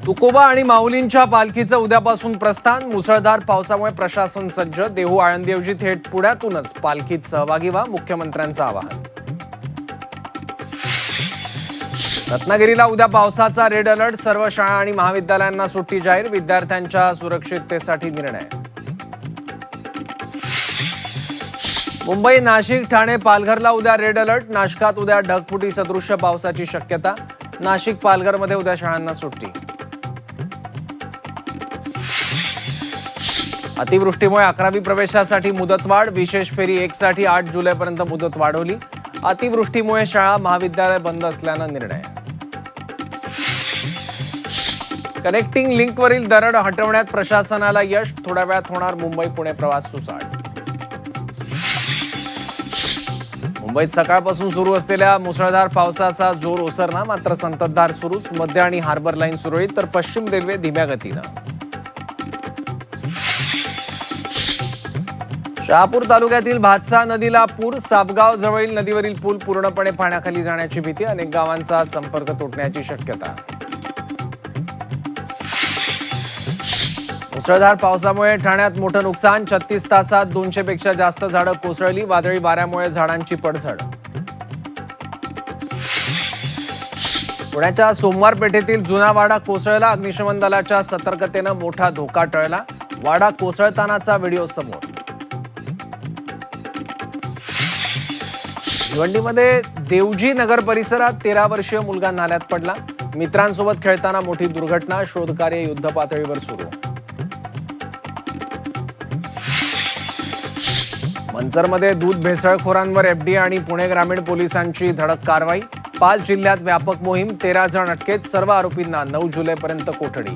तुकोबा आणि माऊलींच्या पालखीचं उद्यापासून प्रस्थान. मुसळधार पावसामुळे प्रशासन सज्ज. देहू आळंदीऐवजी थेट पुण्यातूनच पालखीत सहभागी व्हा, मुख्यमंत्र्यांचं आवाहन. रत्नागिरीला उद्या पावसाचा रेड अलर्ट. सर्व शाळा आणि महाविद्यालयांना सुट्टी जाहीर. विद्यार्थ्यांच्या सुरक्षिततेसाठी निर्णय. मुंबई, नाशिक, ठाणे, पालघरला उद्या रेड अलर्ट. नाशकात उद्या ढगफुटी सदृश्य पावसाची शक्यता. नाशिक, पालघरमध्ये उद्या शाळांना सुट्टी. अतिवृष्टीमुळे 11वी प्रवेशासाठी मुदतवाढ. विशेष फेरी 1 साठी 8 जुलैपर्यंत मुदत वाढवली. अतिवृष्टीमुळे शाळा महाविद्यालय बंद असल्यानं निर्णय. कनेक्टिंग लिंकवरील दरड हटवण्यात प्रशासनाला यश. थोड्या वेळात होणार मुंबई पुणे प्रवास सुसाट. मुंबईत सकाळपासून सुरू असलेल्या मुसळधार पावसाचा जोर ओसरला. मात्र संततधार सुरूच. मध्य आणि हार्बर लाईन सुरळीत, तर पश्चिम रेल्वे धीम्या गतीनं. शहापूर तालुक्यातील भातसा नदीला पूर. सापगाव जवळील नदीवरील पूल पूर्णपणे पाण्याखाली जाण्याची भीती. अनेक गावांचा संपर्क तुटण्याची शक्यता. मुसळधार पावसामुळे ठाण्यात मोठं नुकसान. 36 तासात 200 पेक्षा जास्त झाडं कोसळली. वादळी वाऱ्यामुळे झाडांची पडझड. पुण्याच्या सोमवार पेठेतील जुना वाडा कोसळला. अग्निशमन दलाच्या सतर्कतेनं मोठा धोका टळला. वाडा कोसळतानाचा व्हिडिओ समोर. भिवंडीमध्ये देवजी नगर परिसरात 13 वर्षीय मुलगा नाल्यात पडला. मित्रांसोबत खेळताना मोठी दुर्घटना. शोधकार्य युद्धपातळीवर सुरू. मंचरमध्ये दूध भेसळखोरांवर एफडी आणि पुणे ग्रामीण पोलिसांची धडक कारवाई. 5 जिल्ह्यात व्यापक मोहीम. 13 जण अटकेत. सर्व आरोपींना 9 जुलैपर्यंत कोठडी.